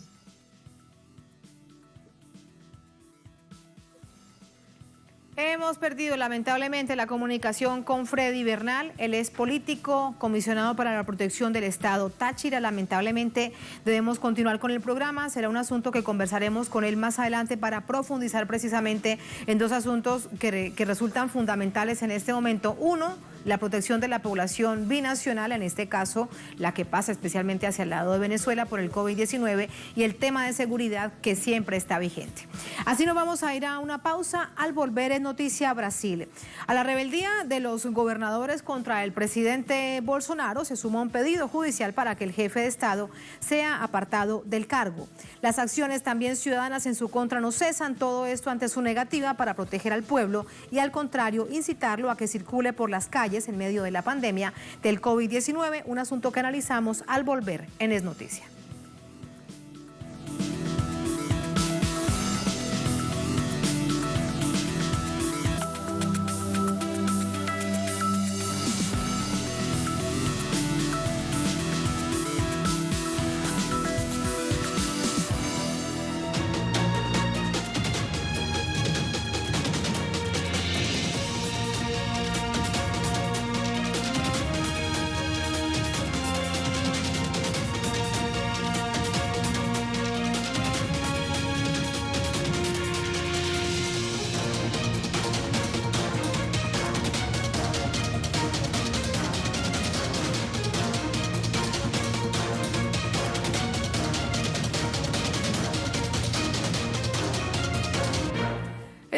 hemos perdido lamentablemente la comunicación con Freddy Bernal. Él es político, comisionado para la protección del Estado Táchira. Lamentablemente debemos continuar con el programa. Será un asunto que conversaremos con él más adelante para profundizar precisamente en 2 asuntos que resultan fundamentales en este momento. Uno, la protección de la población binacional, en este caso la que pasa especialmente hacia el lado de Venezuela por el COVID-19, y el tema de seguridad que siempre está vigente. Así nos vamos a ir a una pausa. Al volver es noticia Brasil. A la rebeldía de los gobernadores contra el presidente Bolsonaro se suma un pedido judicial para que el jefe de Estado sea apartado del cargo. Las acciones también ciudadanas en su contra no cesan, todo esto ante su negativa para proteger al pueblo y al contrario incitarlo a que circule por las calles en medio de la pandemia del COVID-19, un asunto que analizamos al volver en Es Noticia.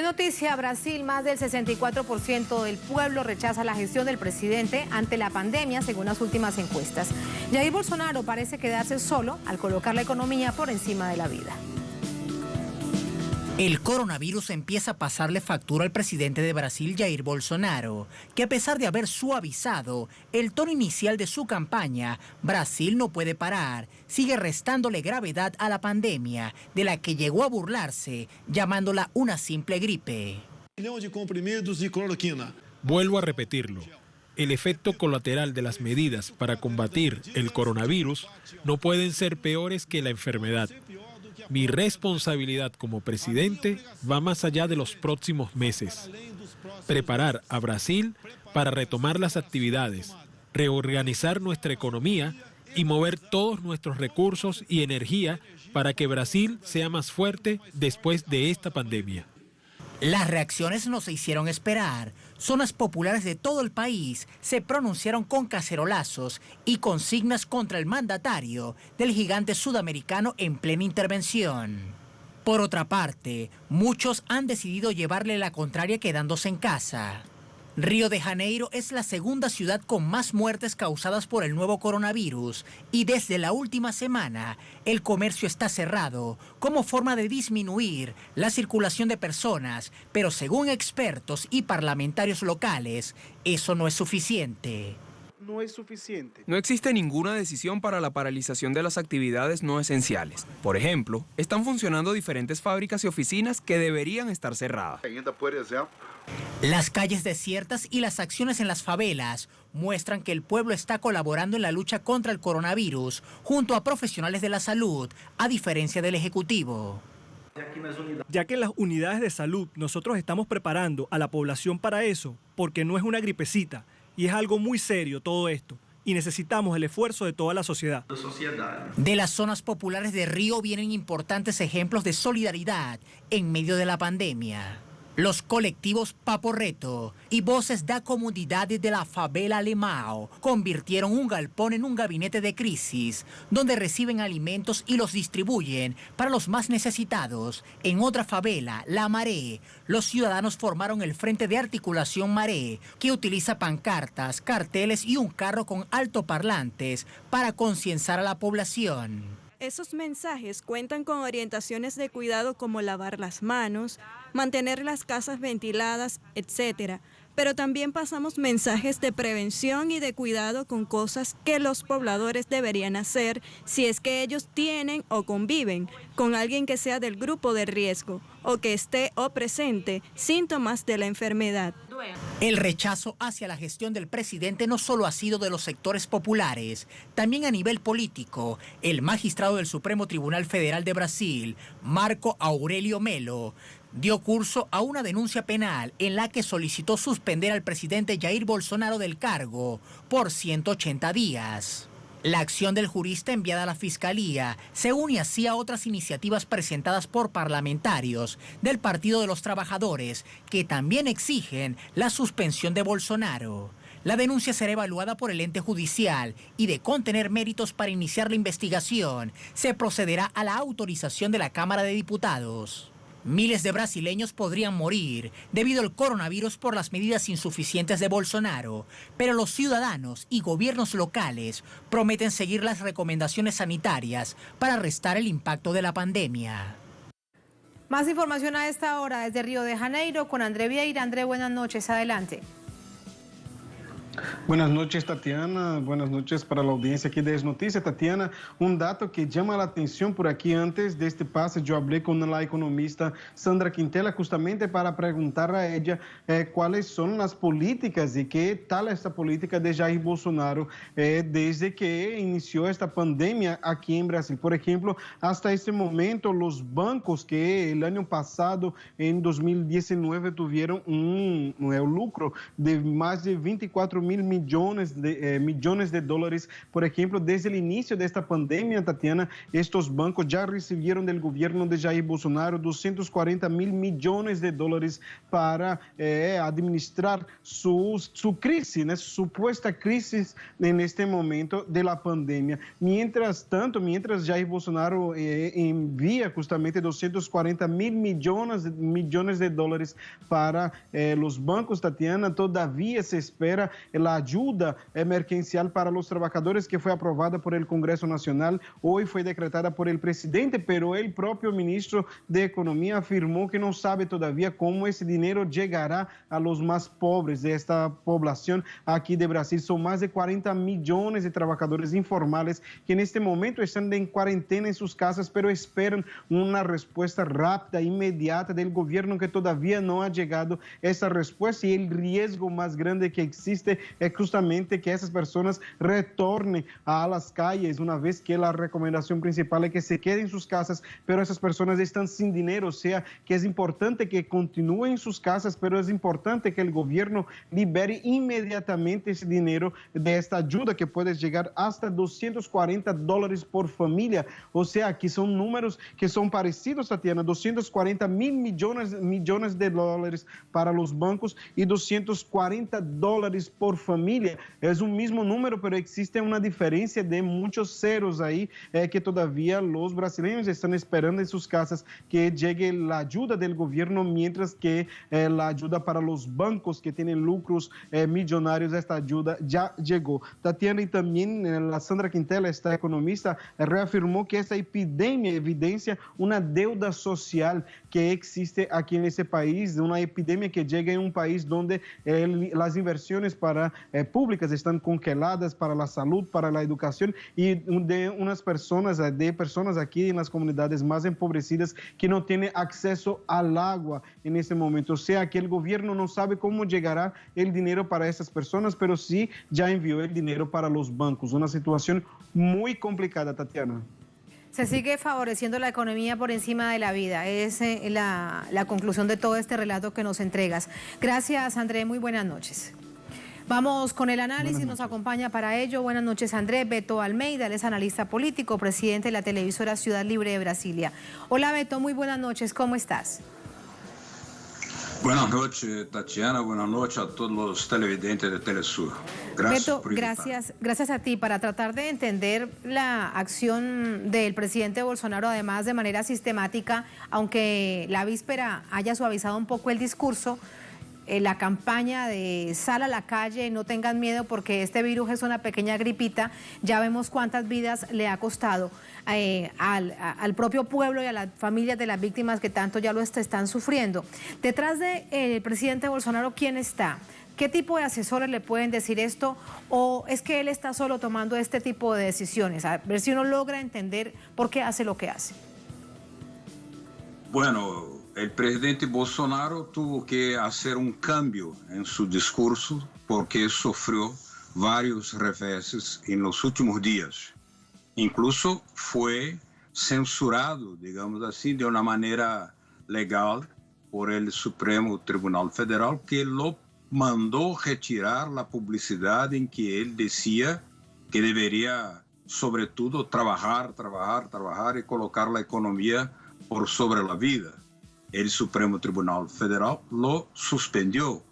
Noticia Brasil, más del 64% del pueblo rechaza la gestión del presidente ante la pandemia, según las últimas encuestas. Jair Bolsonaro parece quedarse solo al colocar la economía por encima de la vida. El coronavirus empieza a pasarle factura al presidente de Brasil, Jair Bolsonaro, que a pesar de haber suavizado el tono inicial de su campaña, Brasil no puede parar, sigue restándole gravedad a la pandemia, de la que llegó a burlarse, llamándola una simple gripe. Vuelvo a repetirlo. El efecto colateral de las medidas para combatir el coronavirus no pueden ser peores que la enfermedad. Mi responsabilidad como presidente va más allá de los próximos meses. Preparar a Brasil para retomar las actividades, reorganizar nuestra economía y mover todos nuestros recursos y energía para que Brasil sea más fuerte después de esta pandemia. Las reacciones no se hicieron esperar. Zonas populares de todo el país se pronunciaron con cacerolazos y consignas contra el mandatario del gigante sudamericano en plena intervención. Por otra parte, muchos han decidido llevarle la contraria quedándose en casa. Río de Janeiro es la segunda ciudad con más muertes causadas por el nuevo coronavirus y desde la última semana el comercio está cerrado como forma de disminuir la circulación de personas, pero según expertos y parlamentarios locales, eso no es suficiente. No es suficiente. No existe ninguna decisión para la paralización de las actividades no esenciales. Por ejemplo, están funcionando diferentes fábricas y oficinas que deberían estar cerradas. Las calles desiertas y las acciones en las favelas muestran que el pueblo está colaborando en la lucha contra el coronavirus junto a profesionales de la salud, a diferencia del Ejecutivo. Ya que en las unidades de salud nosotros estamos preparando a la población para eso, porque no es una gripecita y es algo muy serio todo esto. Y necesitamos el esfuerzo de toda la sociedad. De las zonas populares de Río vienen importantes ejemplos de solidaridad en medio de la pandemia. Los colectivos Papo Reto y Voces da Comunidades de la Favela Alemão convirtieron un galpón en un gabinete de crisis, donde reciben alimentos y los distribuyen para los más necesitados. En otra favela, La Maré, los ciudadanos formaron el Frente de Articulación Maré, que utiliza pancartas, carteles y un carro con altoparlantes para concienciar a la población. Esos mensajes cuentan con orientaciones de cuidado como lavar las manos, mantener las casas ventiladas, etc. Pero también pasamos mensajes de prevención y de cuidado con cosas que los pobladores deberían hacer si es que ellos tienen o conviven con alguien que sea del grupo de riesgo o que esté o presente síntomas de la enfermedad. El rechazo hacia la gestión del presidente no solo ha sido de los sectores populares, también a nivel político. El magistrado del Supremo Tribunal Federal de Brasil, Marco Aurelio Melo, dio curso a una denuncia penal en la que solicitó suspender al presidente Jair Bolsonaro del cargo por 180 días. La acción del jurista enviada a la Fiscalía se une así a otras iniciativas presentadas por parlamentarios del Partido de los Trabajadores que también exigen la suspensión de Bolsonaro. La denuncia será evaluada por el ente judicial y de contener méritos para iniciar la investigación, se procederá a la autorización de la Cámara de Diputados. Miles de brasileños podrían morir debido al coronavirus por las medidas insuficientes de Bolsonaro, pero los ciudadanos y gobiernos locales prometen seguir las recomendaciones sanitarias para restar el impacto de la pandemia. Más información a esta hora desde Río de Janeiro con André Vieira. André, buenas noches, adelante. Buenas noches, Tatiana. Buenas noches para la audiencia aquí de Es Noticia. Tatiana, un dato que llama la atención por aquí. Antes de este pase, yo hablé con la economista Sandra Quintela justamente para preguntar a ella cuáles son las políticas y qué tal esta política de Jair Bolsonaro desde que inició esta pandemia aquí en Brasil. Por ejemplo, hasta este momento, los bancos que el año pasado, en 2019, tuvieron un lucro de más de 24 mil millones de dólares. Por ejemplo, desde el inicio de esta pandemia, Tatiana, estos bancos ya recibieron del gobierno de Jair Bolsonaro 240 mil millones de dólares para administrar su crisis, su supuesta crisis en este momento de la pandemia. Mientras Jair Bolsonaro envía justamente 240 mil millones de dólares para los bancos, Tatiana, todavía se espera la ayuda emergencial para los trabajadores que fue aprobada por el Congreso Nacional, hoy fue decretada por el presidente, pero el propio ministro de Economía afirmó que no sabe todavía cómo ese dinero llegará a los más pobres de esta población aquí de Brasil. Son más de 40 millones de trabajadores informales que en este momento están en cuarentena en sus casas, pero esperan una respuesta rápida, inmediata del gobierno, que todavía no ha llegado esa respuesta, y el riesgo más grande que existe es justamente que esas personas retornen a las calles una vez que la recomendación principal es que se queden en sus casas, pero esas personas están sin dinero. O sea, que es importante que continúen en sus casas, pero es importante que el gobierno libere inmediatamente ese dinero de esta ayuda, que puede llegar hasta $240 por familia. O sea, aquí son números que son parecidos, Tatiana, 240 mil millones de dólares para los bancos y $240 por familia. Es un mismo número, pero existe una diferencia de muchos ceros ahí, que todavía los brasileños están esperando en sus casas que llegue la ayuda del gobierno, mientras que la ayuda para los bancos que tienen lucros millonarios, esta ayuda ya llegó. Tatiana, y también la Sandra Quintela, esta economista, reafirmó que esta epidemia evidencia una deuda social que existe aquí en ese país, una epidemia que llega en un país donde las inversiones públicas están congeladas para la salud, para la educación, y de personas aquí en las comunidades más empobrecidas que no tienen acceso al agua en este momento. O sea, que el gobierno no sabe cómo llegará el dinero para esas personas, pero sí ya envió el dinero para los bancos. Una situación muy complicada, Tatiana. Se sigue favoreciendo la economía por encima de la vida. Es la conclusión de todo este relato que nos entregas. Gracias, André. Muy buenas noches. Vamos con el análisis. Nos acompaña para ello. Buenas noches, André. Beto Almeida, él es analista político, presidente de la televisora Ciudad Libre de Brasilia. Hola, Beto. Muy buenas noches. ¿Cómo estás? Buenas noches, Tatiana. Buenas noches a todos los televidentes de Telesur. Gracias. Beto, gracias a ti. Para tratar de entender la acción del presidente Bolsonaro, además de manera sistemática, aunque la víspera haya suavizado un poco el discurso, la campaña de sal a la calle, no tengan miedo porque este virus es una pequeña gripita, ya vemos cuántas vidas le ha costado al propio pueblo y a las familias de las víctimas que tanto ya lo están sufriendo. Detrás del presidente Bolsonaro, ¿quién está? ¿Qué tipo de asesores le pueden decir esto? ¿O es que él está solo tomando este tipo de decisiones? A ver si uno logra entender por qué hace lo que hace. Bueno, el presidente Bolsonaro tuvo que hacer un cambio en su discurso porque sufrió varios reveses en los últimos días. Incluso fue censurado, digamos así, de una manera legal por el Supremo Tribunal Federal, que lo mandó retirar la publicidad en que él decía que debería, sobre todo, trabajar y colocar la economía por sobre la vida. El Supremo Tribunal Federal lo suspendió.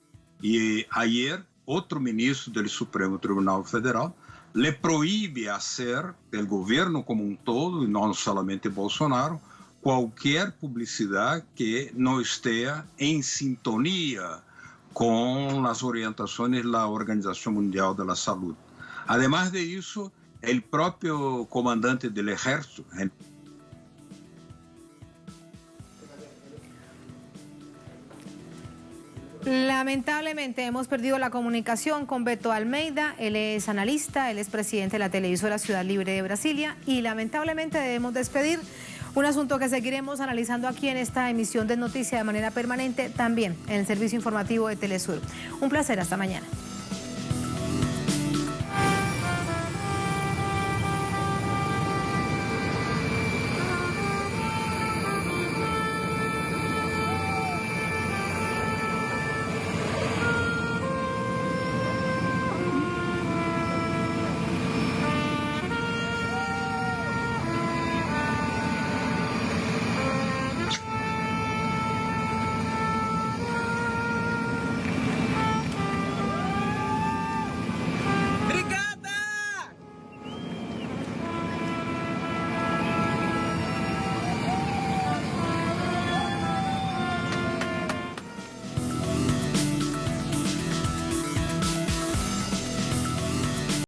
Y ayer, otro ministro del Supremo Tribunal Federal le prohíbe hacer, el gobierno como un todo, y no solamente Bolsonaro, cualquier publicidad que no esté en sintonía con las orientaciones de la Organización Mundial de la Salud. Además de eso, el propio comandante del ejército, Lamentablemente hemos perdido la comunicación con Beto Almeida. Él es analista, él es presidente de la televisora Ciudad Libre de Brasilia, y lamentablemente debemos despedir un asunto que seguiremos analizando aquí en esta emisión de Noticias de manera permanente, también en el servicio informativo de Telesur. Un placer, hasta mañana.